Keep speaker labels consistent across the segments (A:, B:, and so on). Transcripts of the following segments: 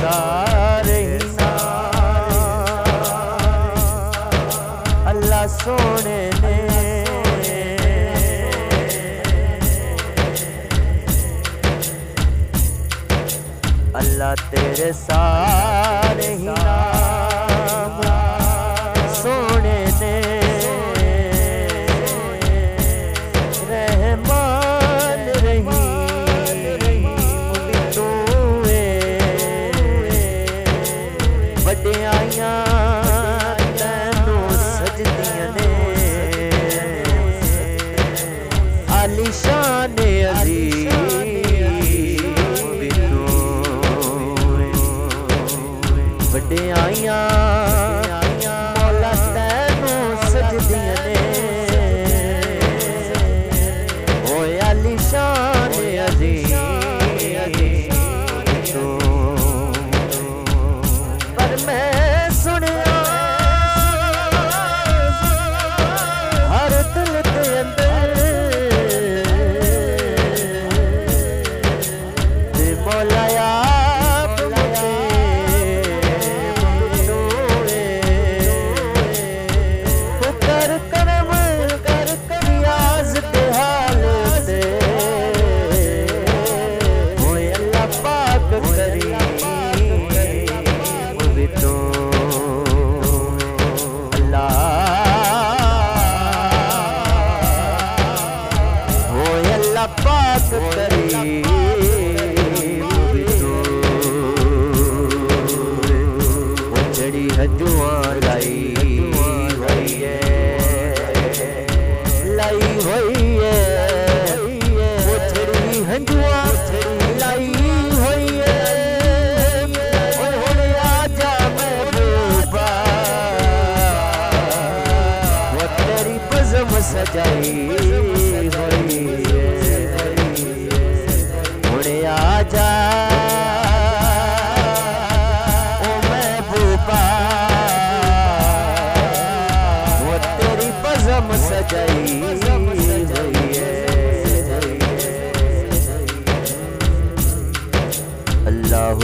A: सारे अल्लाह सोने ने अल्लाह तेरे सारे ही नाम सोने ने रहमान रहीम भी तू वड्डियाइयां तैनू सजदियां ने आलीशान अज़ीम भी तू वड्डियाइयां मौला तैनू सजदियां ने ओए आलीशान अज़ीम तू पर मैं सुनिया हर दिल के अंदर मौला आप कर करम कर रियाज के हाल से ओए अल्लाह पाक करीम भी तो अल्लाह ओए अल्लाह पाक करीम भी तो वो जड़ी हजुआ लाई होई है वो छड़ी हंजुआ लाई होई है हुण आजा महबूबा वो तेरी बज़म सजाई होई है हुण आजा ओ महबूबा वो तेरी बज़म सजाई अल्लाह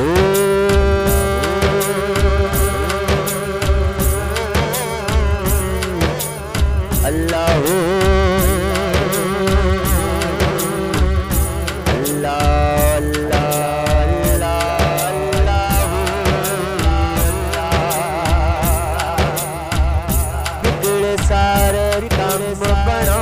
A: अल्लाह सारे काम बना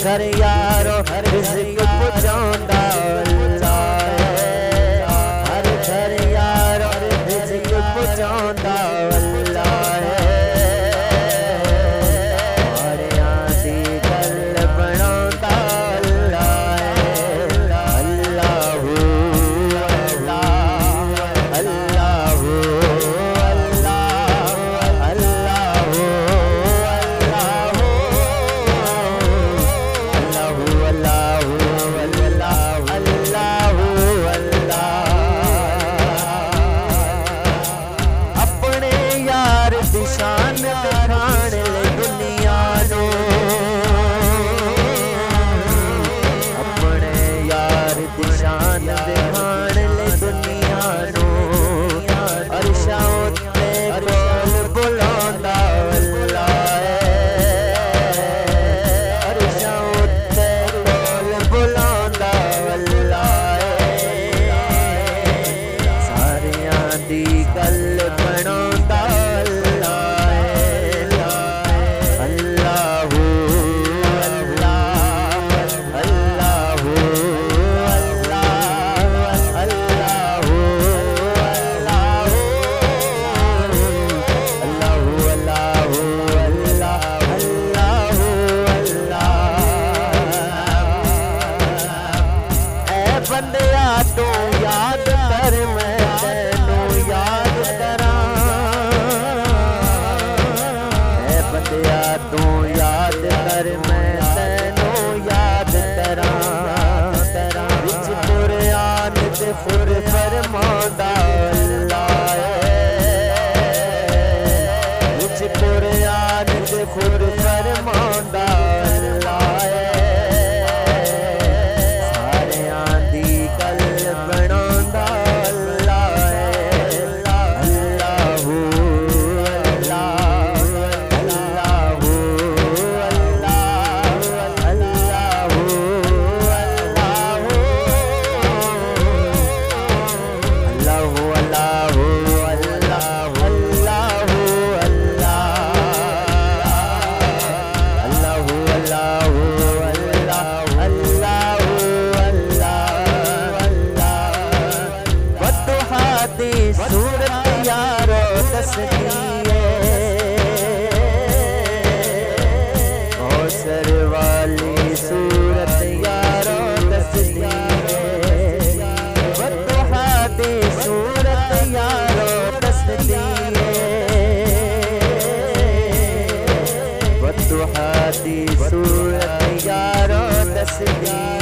A: घर यारो रिज़्क़ पहुंचांदा अल्लाह है। हर घर यारो रिज़्क़ पहुंचांदा अल्लाह है। मारियां दी गल बनांदा अल्लाह है। अल्लाहू अल्लाह अल्लाहू अल्लाह अल्लाहू शान दिखाण ले दुनिया नो, अपने यार दी शान दिखाण ले दुनिया नो। अर्शा उत्ते कोल बुलांदा अल्लाह है। अर्शा उत्ते कोल बुलांदा अल्लाह है। सारियां दी गल बनांदा बंदिया तू याद कर मैं तेनू याद करा। ऐ बंदिया तू याद कर मैं तेनू याद करा। विच कुरान ते खुद फरमांदा अल्लाह है। विच कुरान ते खुद फरमांदा अल्लाह है। सूरत यारो दसदी कौसर वाली सूरत यारो दसदी बदुहा दी सूरत यारो दसदी बदुहा दी सूरत यारो दसदी।